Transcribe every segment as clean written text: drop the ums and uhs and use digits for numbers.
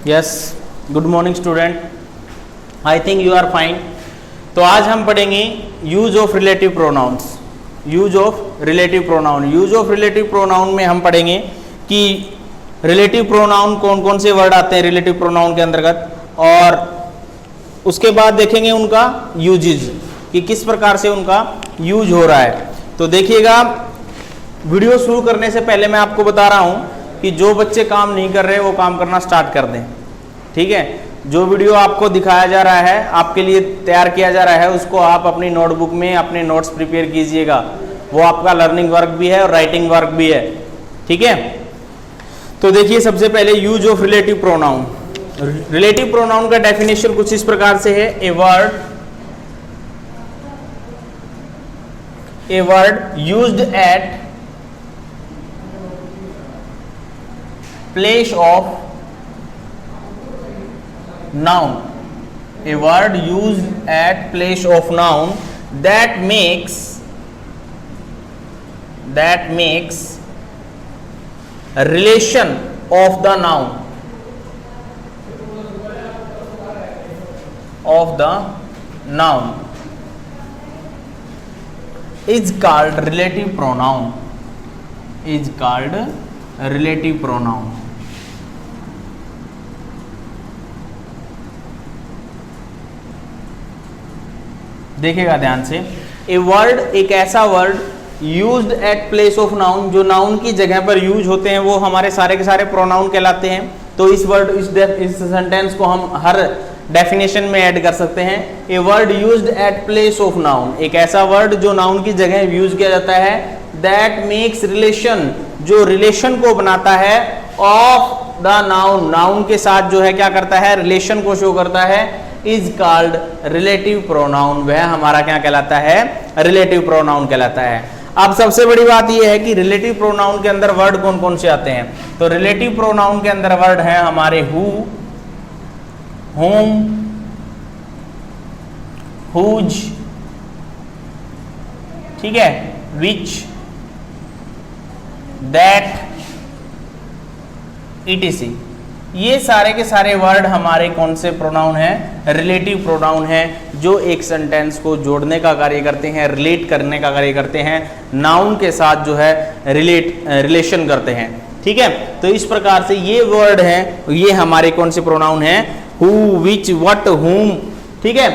Yes, good morning student, I think you are fine. तो आज हम पढ़ेंगे use of relative pronouns. Use of relative pronoun, use of relative pronoun में हम पढ़ेंगे कि रिलेटिव प्रोनाउन कौन कौन से वर्ड आते हैं रिलेटिव प्रोनाउन के अंतर्गत, और उसके बाद देखेंगे उनका यूजेज कि किस प्रकार से उनका यूज हो रहा है। तो देखिएगा, वीडियो शुरू करने से पहले मैं आपको बता रहा हूं कि जो बच्चे काम नहीं कर रहे वो काम करना स्टार्ट कर दें, ठीक है। जो वीडियो आपको दिखाया जा रहा है, आपके लिए तैयार किया जा रहा है, उसको आप अपनी नोटबुक में अपने नोट्स प्रिपेयर कीजिएगा। वो आपका लर्निंग वर्क भी है और राइटिंग वर्क भी है, ठीक है। तो देखिए, सबसे पहले use of relative pronoun. Relative pronoun का डेफिनेशन कुछ इस प्रकार से है, a word used at place of noun, a word used at place of noun that makes a relation of the noun is called relative pronoun, देखिएगा ध्यान से। A word, एक ऐसा word used at place of noun, जो noun की जगह पर use होते हैं, वो हमारे सारे के सारे प्रोनाउन कहलाते हैं। तो इस वर्ड इस सेंटेंस को हम हर डेफिनेशन में ऐड कर सकते हैं। A word used at place of noun, एक ऐसा वर्ड जो नाउन की जगह यूज किया जाता है। दैट मेक्स रिलेशन, जो रिलेशन को बनाता है, ऑफ द नाउन, नाउन के साथ जो है क्या करता है, रिलेशन को शो करता है, इज कॉल्ड रिलेटिव प्रोनाउन। वह हमारा क्या कहलाता है, रिलेटिव प्रोनाउन कहलाता है। अब सबसे बड़ी बात यह है कि रिलेटिव प्रोनाउन के अंदर वर्ड कौन कौन से आते हैं। तो रिलेटिव प्रोनाउन के अंदर वर्ड हैं हमारे हु, whom, whose, ठीक है, which, that, etc। ये सारे के सारे वर्ड हमारे कौन से प्रोनाउन हैं, रिलेटिव प्रोनाउन हैं, जो एक सेंटेंस को जोड़ने का कार्य करते हैं, रिलेट करने का कार्य करते हैं, नाउन के साथ जो है रिलेशन करते हैं, ठीक है। तो इस प्रकार से ये वर्ड हैं, ये हमारे कौन से प्रोनाउन हैं, हु, विच, व्हाट, whom, ठीक है।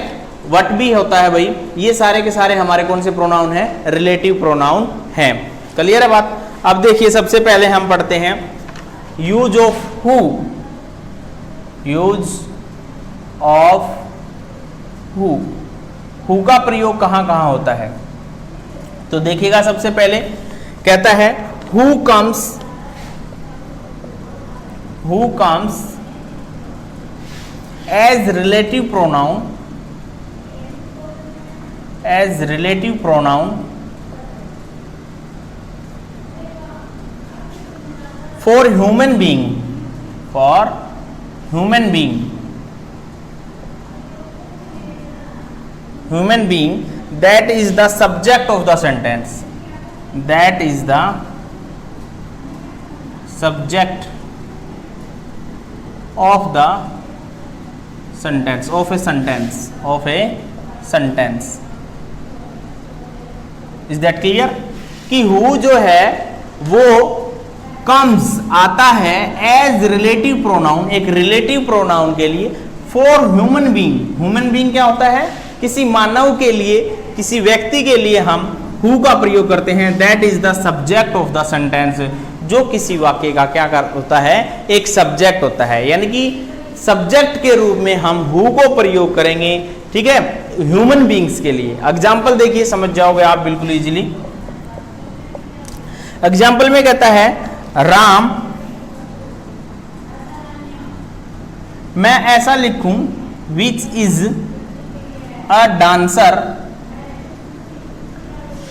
व्हाट भी होता है भाई, ये सारे के सारे हमारे कौन से प्रोनाउन हैं, रिलेटिव प्रोनाउन हैं। क्लियर है बात। अब देखिए, सबसे पहले हम पढ़ते हैं use of who. Use of who का प्रयोग कहां कहां होता है। तो देखिएगा, सबसे पहले कहता है who comes as relative pronoun for human being that is the subject of the sentence, that is the subject of the sentence, of a sentence। is that clear कि who जो है वो comes आता है एज रिलेटिव प्रोनाउन, एक relative pronoun के लिए, for human being क्या होता है, किसी मानव के लिए, किसी व्यक्ति के लिए हम हु का प्रयोग करते हैं। That is the subject of the sentence, जो किसी वाक्य का क्या होता है, एक सब्जेक्ट होता है, यानी कि सब्जेक्ट के रूप में हम हु को प्रयोग करेंगे, ठीक है, ह्यूमन बीइंग्स के लिए। एग्जाम्पल देखिए, समझ जाओगे आप बिल्कुल इजीली। एग्जाम्पल में कहता है राम, मैं ऐसा लिखूं, which is a dancer,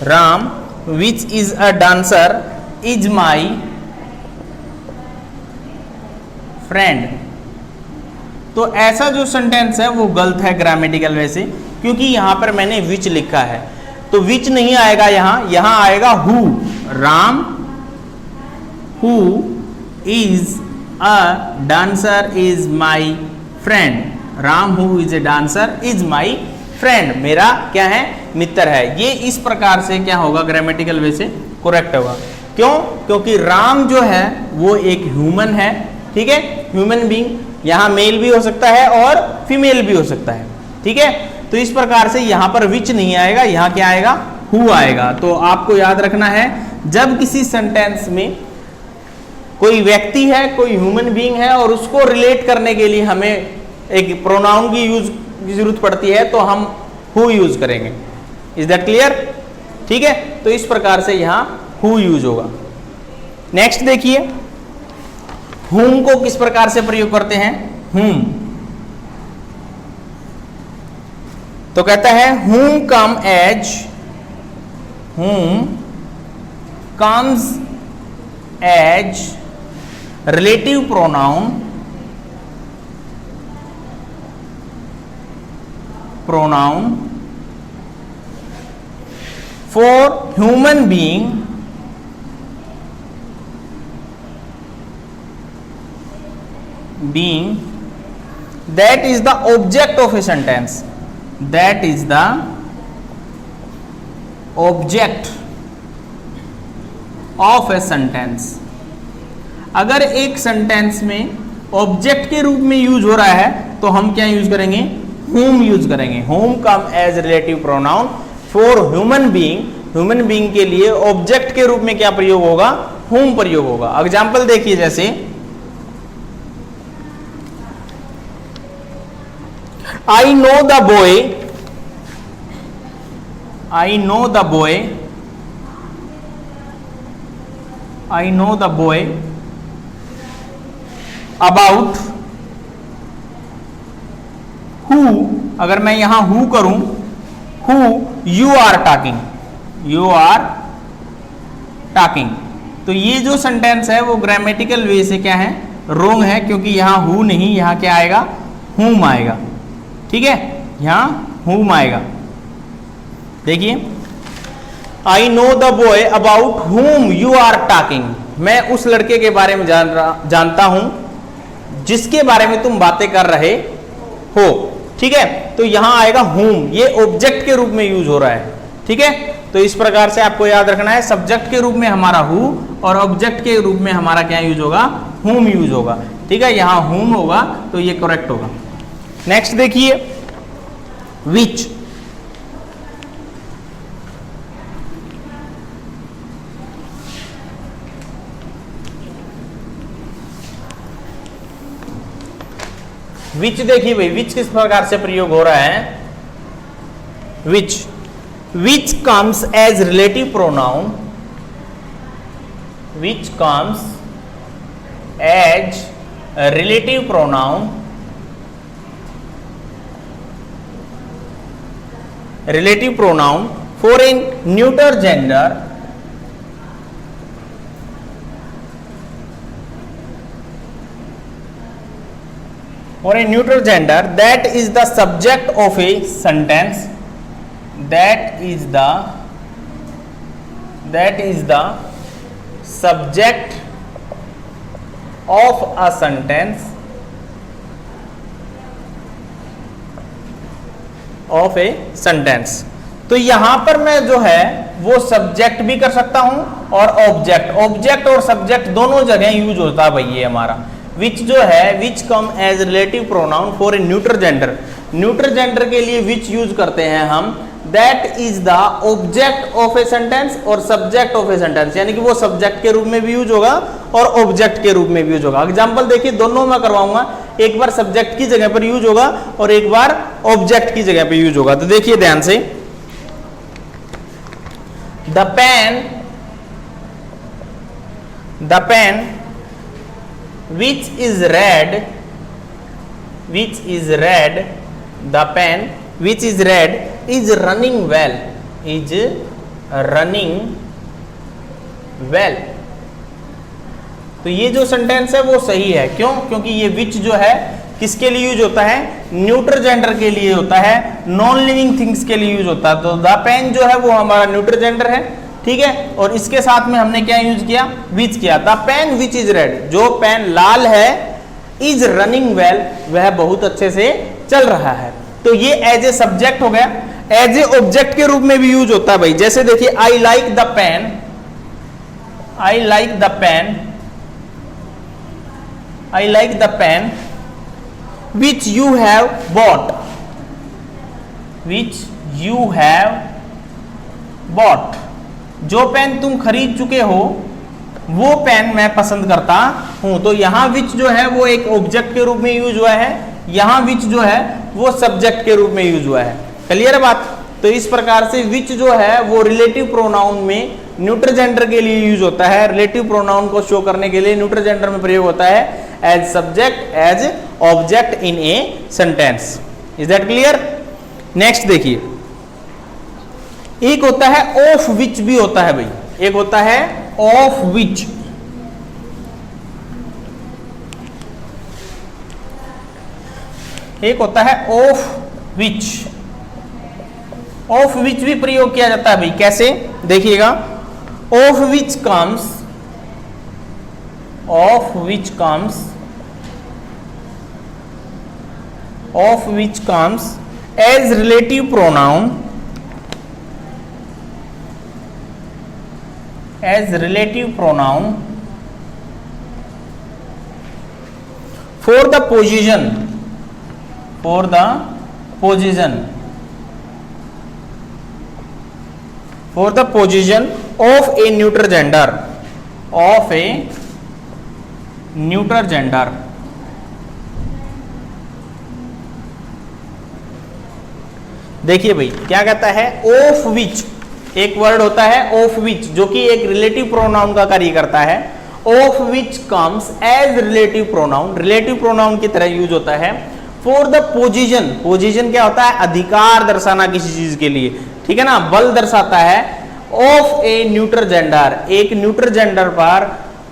Ram which is a dancer is my friend. तो ऐसा जो सेंटेंस है वो गलत है ग्रामेटिकल वे से, क्योंकि यहां पर मैंने विच लिखा है, तो विच नहीं आएगा यहां आएगा who. Ram who is a dancer is my friend, Ram who is a dancer is my friend, मेरा क्या है, मित्र है। ये इस प्रकार से क्या होगा, ग्रामेटिकल वे से करेक्ट होगा। क्यों? क्योंकि राम जो है वो एक ह्यूमन है, ठीक है, ह्यूमन बीइंग, यहाँ मेल भी हो सकता है और फीमेल भी हो सकता है, ठीक है। तो इस प्रकार से यहाँ पर विच नहीं आएगा, यहाँ क्या आएगा, हु आएगा। तो आपको याद रखना है, जब किसी सेंटेंस में कोई व्यक्ति है, कोई ह्यूमन बीइंग है और उसको रिलेट करने के लिए हमें एक प्रोनाउन की यूज की जरूरत पड़ती है, तो हम हु यूज करेंगे। Is that clear? ठीक है, तो इस प्रकार से यहां हु यूज होगा। नेक्स्ट देखिए, हुम को किस प्रकार से प्रयोग करते हैं, हुम। तो कहता है whom come as, whom comes as relative pronoun, pronoun for human being that is the object of a sentence, that is the object of a sentence। अगर एक सेंटेंस में ऑब्जेक्ट के रूप में यूज हो रहा है तो हम क्या यूज करेंगे, whom यूज करेंगे। whom come as relative pronoun for human being, human being के लिए ऑब्जेक्ट के रूप में क्या प्रयोग होगा, whom प्रयोग होगा। एग्जाम्पल देखिए, जैसे I know the boy, I know the boy, I know the boy about who, अगर मैं यहां हु करूं, who you are talking, you are talking, तो ये जो सेंटेंस है वो ग्रामेटिकल वे से क्या है, रोंग है, क्योंकि यहां हु नहीं, यहां क्या आएगा, हुम आएगा, ठीक है, यहां हुम आएगा। देखिए, I know the boy about whom you are talking, मैं उस लड़के के बारे में जानता हूं जिसके बारे में तुम बातें कर रहे हो, ठीक है। तो यहां आएगा हुम, ये ऑब्जेक्ट के रूप में यूज हो रहा है, ठीक है। तो इस प्रकार से आपको याद रखना है, सब्जेक्ट के रूप में हमारा हु और ऑब्जेक्ट के रूप में हमारा क्या यूज होगा, हुम यूज होगा, ठीक है। यहां हुम होगा तो ये करेक्ट होगा। नेक्स्ट देखिए, विच, विच देखिए भाई, विच किस प्रकार से प्रयोग हो रहा है, which, which comes as relative pronoun, which comes as relative pronoun, relative pronoun for a neuter gender, or a neutral gender that is the subject of a sentence, that is the subject of a sentence, of a sentence। तो यहां पर मैं जो है वो subject भी कर सकता हूं और ऑब्जेक्ट, ऑब्जेक्ट और सब्जेक्ट दोनों जगह यूज होता है भाई। ये हमारा विच जो है, which come as relative pronoun for a neutral gender, neutral gender के लिए विच यूज करते हैं हम, that is the object of a sentence और सब्जेक्ट ऑफ ए सेंटेंस, यानी कि वो सब्जेक्ट के रूप में भी यूज होगा और ऑब्जेक्ट के रूप में भी यूज होगा। एग्जांपल देखिए, दोनों में करवाऊंगा, एक बार सब्जेक्ट की जगह पर यूज होगा और एक बार ऑब्जेक्ट की जगह पर यूज होगा। तो देखिए ध्यान से, the pen which is red, the pen which is red is running well, is running well। तो ये जो सेंटेंस है वो सही है, क्यों? क्योंकि ये विच जो है किसके लिए यूज होता है, न्यूट्रल जेंडर के लिए होता है, नॉन लिविंग थिंग्स के लिए यूज होता है। तो द पेन जो है वो हमारा न्यूट्रल जेंडर है ठीक है, और इसके साथ में हमने क्या यूज किया, विच किया। The pen which is red, जो पेन लाल है, इज रनिंग वेल, वह बहुत अच्छे से चल रहा है। तो ये एज ए सब्जेक्ट हो गया। एज ए ऑब्जेक्ट के रूप में भी यूज होता है भाई, जैसे देखिए I like the pen, I like the pen, I like the pen which you have bought, which you have bought, जो पेन तुम खरीद चुके हो वो पेन मैं पसंद करता हूं। तो यहां विच जो है वो एक ऑब्जेक्ट के रूप में यूज हुआ है, यहां विच जो है वो सब्जेक्ट के रूप में यूज हुआ है। क्लियर है बात। तो इस प्रकार से विच जो है वो रिलेटिव प्रोनाउन में न्यूट्रल जेंडर के लिए यूज होता है, रिलेटिव प्रोनाउन को शो करने के लिए न्यूट्रल जेंडर में प्रयोग होता है as subject, as object in a sentence. Is that clear. Next देखिए, एक होता है ऑफ विच भी होता है भाई, एक होता है ऑफ विच, एक होता है ऑफ विच। ऑफ विच भी प्रयोग किया जाता है भाई, कैसे देखिएगा, of which comes, of which comes, of which comes as relative pronoun, as relative pronoun for the position, for the position, for the position of a neuter gender, of a neuter gender। देखिए भाई क्या कहता है, of विच, एक word होता है of विच जो कि एक रिलेटिव प्रोनाउन का कार्य करता है। Of which comes as relative pronoun, relative pronoun की तरह यूज होता है फॉर द पोजीशन। पोजीशन क्या होता है, अधिकार दर्शाना किसी चीज के लिए, ठीक है ना, बल दर्शाता है। ऑफ ए न्यूट्रल जेंडर, एक न्यूट्रल जेंडर पर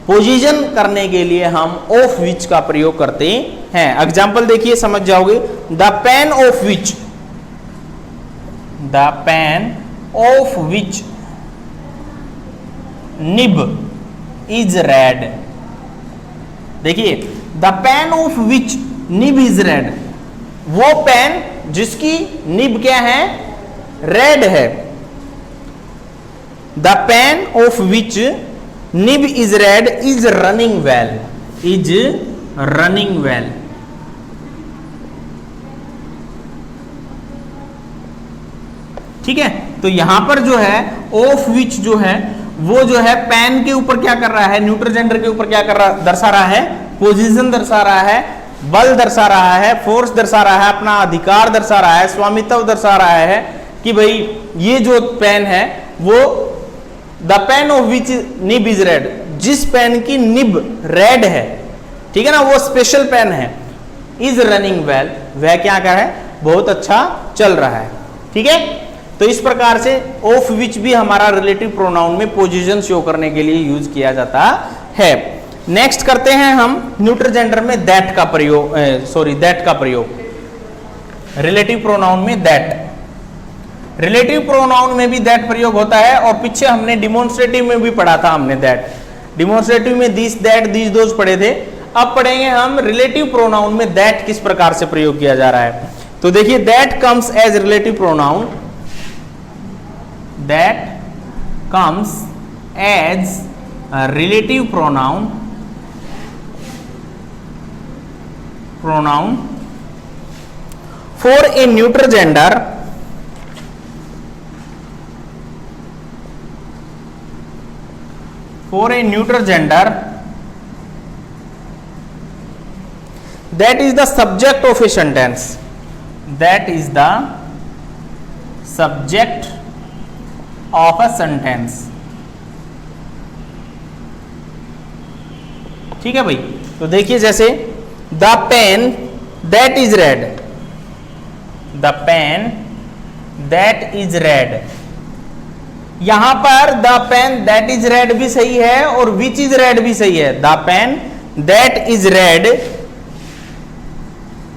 पोजीशन करने के लिए हम ऑफ विच का प्रयोग करते हैं। एग्जाम्पल देखिए समझ जाओगे, the pen of which, the pen of which nib is red. देखिए, the pen of which nib is red, वो पेन जिसकी निब क्या है, रेड है। The pen of which nib is red is running well, is running well. ठीक है, तो यहां पर जो है ऑफ विच जो है वो जो है पेन के ऊपर क्या कर रहा है, न्यूट्रल जेंडर के ऊपर क्या कर रहा, दर्शा रहा है, पोजीशन दर्शा रहा है, बल दर्शा रहा है, फोर्स दर्शा रहा है, अपना अधिकार दर्शा रहा है, स्वामित्व दर्शा रहा है कि भाई ये जो पेन है वो the pen of which nib is red, जिस पेन की निब रेड है, ठीक है ना, वो स्पेशल पेन है। इज रनिंग वेल, वह क्या कर है, बहुत अच्छा चल रहा है। ठीक है, तो इस प्रकार से ऑफ विच भी हमारा रिलेटिव प्रोनाउन में पोजीशन शो करने के लिए यूज किया जाता है। नेक्स्ट करते हैं हम न्यूट्रल जेंडर में दैट का प्रयोग, दैट का प्रयोग। रिलेटिव प्रोनाउन में दैट, रिलेटिव प्रोनाउन में भी दैट प्रयोग होता है, और पीछे हमने डिमोन्स्ट्रेटिव में भी पढ़ा था हमने दैट। डिमोन्स्ट्रेटिव में दिस, दैट, दिस, दोज पढ़े थे। अब पढ़ेंगे हम रिलेटिव प्रोनाउन में दैट किस प्रकार से प्रयोग किया जा रहा है। तो देखिए, that comes as relative pronoun, that comes as a relative pronoun for a neutral gender, for a neutral gender that is the subject of a sentence, that is the subject of a sentence। ठीक है भाई, तो देखिए जैसे the pen that is red, the pen that is red, यहां पर the pen that is red भी सही है और विच इज रेड भी सही है। The pen that is red,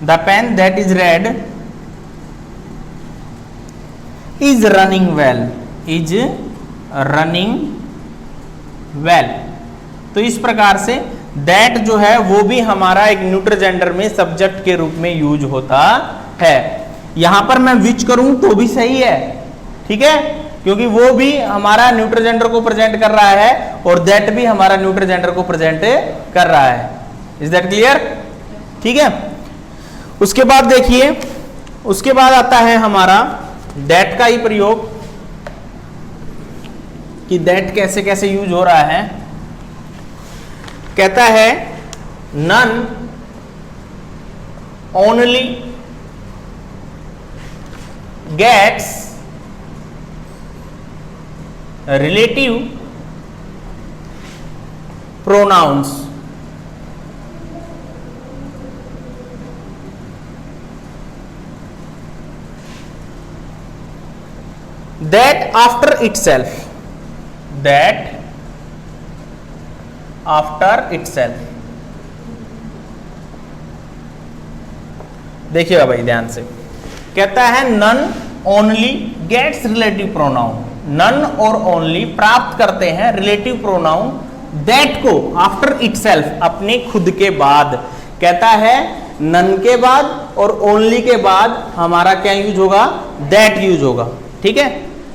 the pen that is red is running well, is running well. तो इस प्रकार से दैट जो है वो भी हमारा एक न्यूट्रल जेंडर में सब्जेक्ट के रूप में यूज होता है। यहां पर मैं विच करूं तो भी सही है, ठीक है, क्योंकि वो भी हमारा न्यूट्रल जेंडर को प्रेजेंट कर रहा है और दैट भी हमारा न्यूट्रल जेंडर को प्रेजेंट कर रहा है। Is that clear? ठीक है। उसके बाद देखिए, उसके बाद आता है हमारा दैट का ही प्रयोग कि दैट कैसे कैसे यूज हो रहा है। कहता है none only gets relative pronouns. that after itself, that after itself। देखिएगा भाई ध्यान से, कहता है none only gets relative pronoun, none और ओनली प्राप्त करते हैं रिलेटिव प्रोनाउन दैट को आफ्टर इटसेल्फ, अपने खुद के बाद। कहता है नन के बाद और ओनली के बाद हमारा क्या यूज होगा? दैट यूज होगा, ठीक है।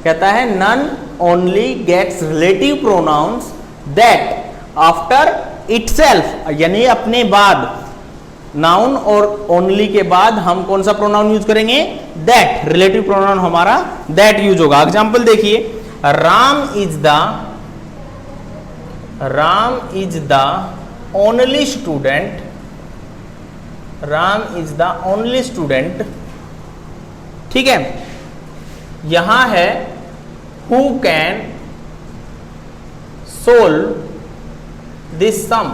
कहता है none only gets relative pronouns that after itself, यानी अपने बाद। नाउन और ओनली के बाद हम कौन सा प्रोनाउन यूज करेंगे? दैट। रिलेटिव प्रोनाउन हमारा दैट यूज होगा। एग्जांपल देखिए, Ram is the only student, Ram is the only student, ठीक है। यहां है who can solve this sum.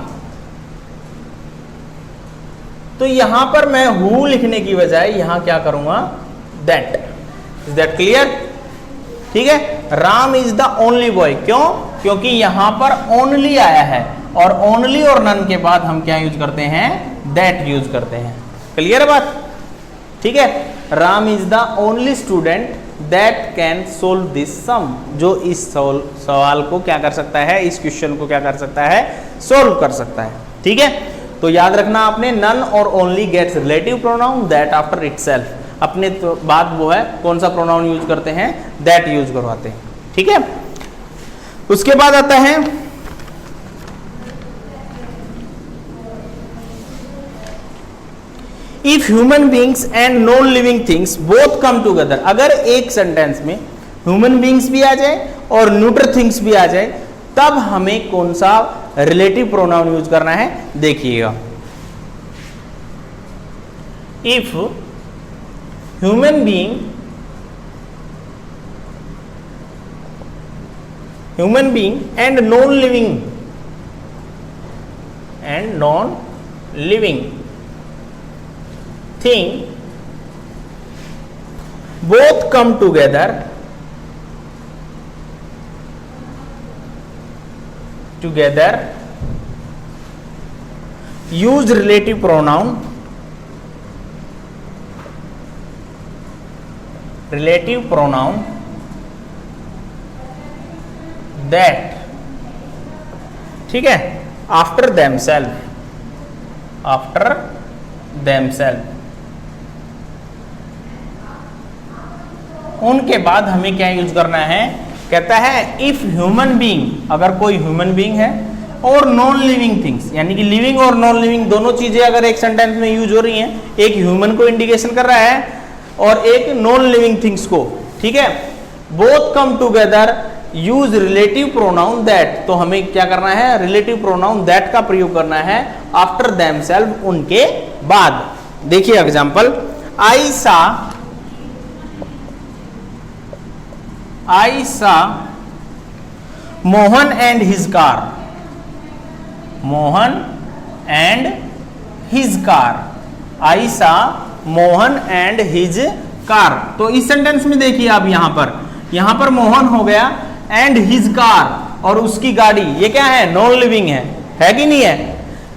तो यहां पर मैं हु लिखने की बजाय यहां क्या करूंगा? दैट। Is that clear? ठीक है। Ram is the only boy, क्यों? क्योंकि यहां पर ओनली आया है और ओनली और नन के बाद हम क्या यूज करते हैं? दैट यूज करते हैं। क्लियर बात? ठीक है। Ram is the only student that can solve this sum, जो इस सवाल को क्या कर सकता है? इस क्वेश्चन को क्या कर सकता है? सोल्व कर सकता है, ठीक है। तो याद रखना आपने, नन और only gets relative pronoun that after itself, अपने तो बाद वो है कौन सा प्रोनाउन यूज करते हैं? दैट यूज करवाते हैं, ठीक है। उसके बाद आता है if human beings and non living things both come together. अगर एक सेंटेंस में ह्यूमन बींग्स भी आ जाए और न्यूट्रल थिंग्स भी आ जाए, तब हमें कौन सा रिलेटिव प्रोनाउन यूज करना है? देखिएगा, if human being and non living thing both come together use relative pronoun that, ठीक है, after themselves। उनके बाद हमें क्या यूज करना है? कहता है इफ ह्यूमन बीइंग, अगर कोई ह्यूमन बीइंग है और नॉन लिविंग थिंग्स, यानी कि लिविंग और नॉन लिविंग दोनों चीजें अगर एक सेंटेंस में यूज हो रही हैं, एक ह्यूमन को इंडिकेशन कर रहा है और एक नॉन लिविंग थिंग्स को, ठीक है, both come together use relative pronoun that. तो हमें क्या करना है? रिलेटिव प्रोनाउन दैट का प्रयोग करना है आफ्टर देमसेल्फ, उनके बाद। देखिए example, I saw Mohan and his car, Mohan and his car, I saw Mohan and his car। तो इस सेंटेंस में देखिए आप, यहां पर मोहन हो गया एंड हिज कार, और उसकी गाड़ी, ये क्या है? नॉन लिविंग है कि नहीं है?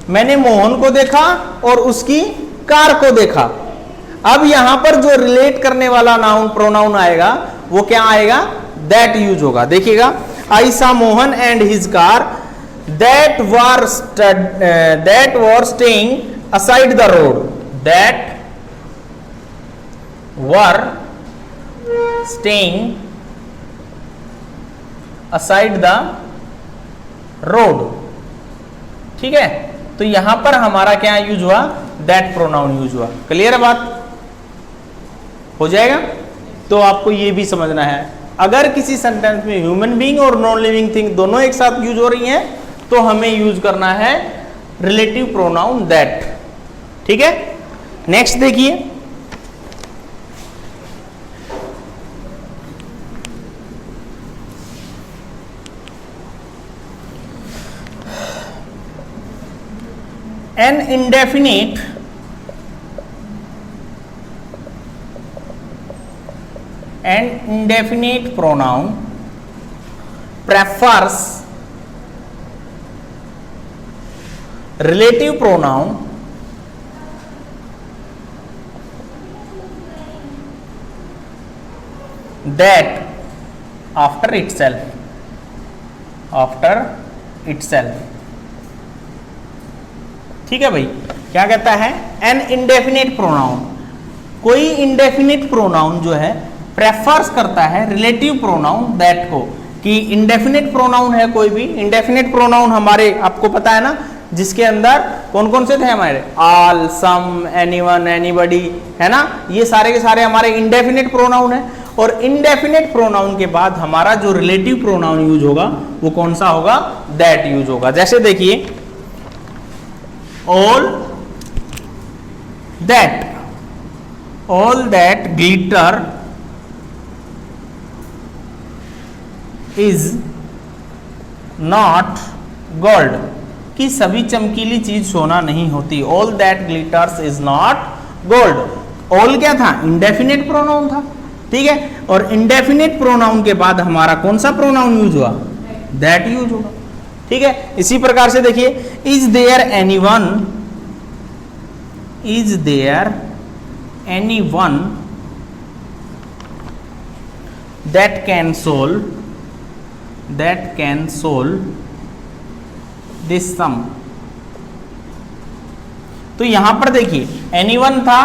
मैंने मोहन को देखा और उसकी कार को देखा। अब यहां पर जो रिलेट करने वाला नाउन प्रोनाउन आएगा वो क्या आएगा? दैट यूज होगा। देखिएगा, आई सा Mohan and his car that were staying aside the road, that were staying aside the road. ठीक है, तो यहां पर हमारा क्या यूज हुआ, दैट प्रोनाउन यूज हुआ। क्लियर है बात, हो जाएगा। तो आपको ये भी समझना है, अगर किसी सेंटेंस में ह्यूमन बीइंग और नॉन लिविंग थिंग दोनों एक साथ यूज हो रही हैं तो हमें यूज करना है रिलेटिव प्रोनाउन दैट। ठीक है, नेक्स्ट देखिए, an indefinite pronoun prefers relative pronoun that after itself। ठीक है भाई, क्या कहता है, एन इंडेफिनिट प्रोनाउन, कोई इंडेफिनिट प्रोनाउन जो है प्रेफर्स करता है रिलेटिव प्रोनाउन दैट को, कि इंडेफिनिट प्रोनाउन है कोई भी, इंडेफिनिट प्रोनाउन हमारे आपको पता है ना, जिसके अंदर कौन कौन से थे हमारे, ऑल, सम, एनीवन, एनीबॉडी, है ना, ये सारे के सारे हमारे इंडेफिनिट प्रोनाउन है। और इंडेफिनिट प्रोनाउन के बाद हमारा जो रिलेटिव प्रोनाउन यूज होगा वो कौन सा होगा, दैट यूज होगा। जैसे देखिए, all that glitter is not gold, कि सभी चमकीली चीज सोना नहीं होती। all that glitters is not gold, all क्या था, इंडेफिनिट प्रोनाउन था। ठीक है, और इंडेफिनिट प्रोनाउन के बाद हमारा कौन सा प्रोनाउन यूज हुआ, दैट यूज होगा। ठीक है, इसी प्रकार से देखिए, is there anyone that can solve this sum. तो यहां पर देखिए, एनीवन था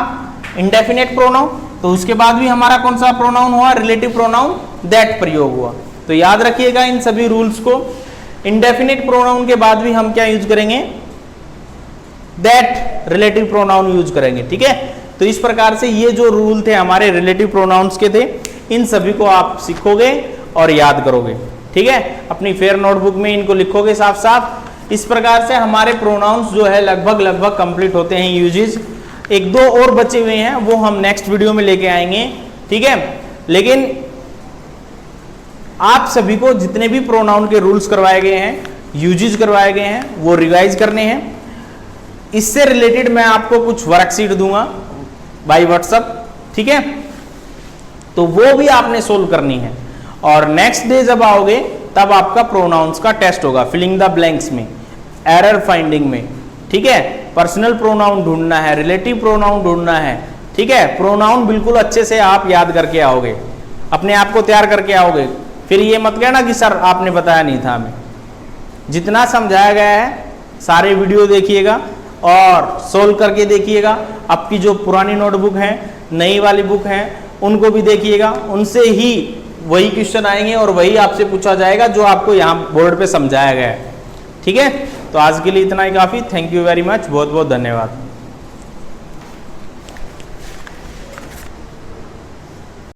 इंडेफिनिट प्रोनाउन, तो उसके बाद भी हमारा कौन सा प्रोनाउन हुआ, रिलेटिव प्रोनाउन दैट प्रयोग हुआ। तो याद रखिएगा इन सभी रूल्स को, इंडेफिनिट प्रोनाउन के बाद भी हम क्या यूज करेंगे, दैट रिलेटिव प्रोनाउन यूज करेंगे। ठीक है, तो इस प्रकार से ये जो रूल थे हमारे रिलेटिव प्रोनाउंस के थे, इन सभी को आप सीखोगे और याद करोगे। ठीक है, अपनी फेयर नोटबुक में इनको लिखोगे साफ साफ। इस प्रकार से हमारे प्रोनाउंस जो है लगभग कंप्लीट होते हैं यूजेस। एक दो और बचे हुए हैं, वो हम नेक्स्ट वीडियो में लेके आएंगे। ठीक है, लेकिन आप सभी को जितने भी प्रोनाउन के रूल्स करवाए गए हैं, यूजेस करवाए गए हैं, वो रिवाइज करने हैं। इससे रिलेटेड मैं आपको कुछ वर्कशीट दूंगा बाय व्हाट्सएप। ठीक है, तो वो भी आपने सोल्व करनी है। और नेक्स्ट डे जब आओगे तब आपका प्रोनाउंस का टेस्ट होगा, फिलिंग द ब्लैंक्स में, एरर फाइंडिंग में। ठीक है, पर्सनल प्रोनाउन ढूंढना है, रिलेटिव प्रोनाउन ढूंढना है। ठीक है, प्रोनाउन बिल्कुल अच्छे से आप याद करके आओगे, अपने आप को तैयार करके आओगे। फिर ये मत कहना कि सर आपने बताया नहीं था हमें। जितना समझाया गया है सारे वीडियो देखिएगा और सोल्व करके देखिएगा। आपकी जो पुरानी नोटबुक है, नई वाली बुक है, उनको भी देखिएगा, उनसे ही वही क्वेश्चन आएंगे और वही आपसे पूछा जाएगा जो आपको यहाँ बोर्ड पे समझाया गया है। ठीक है, तो आज के लिए इतना ही काफ़ी। थैंक यू वेरी मच, बहुत बहुत धन्यवाद।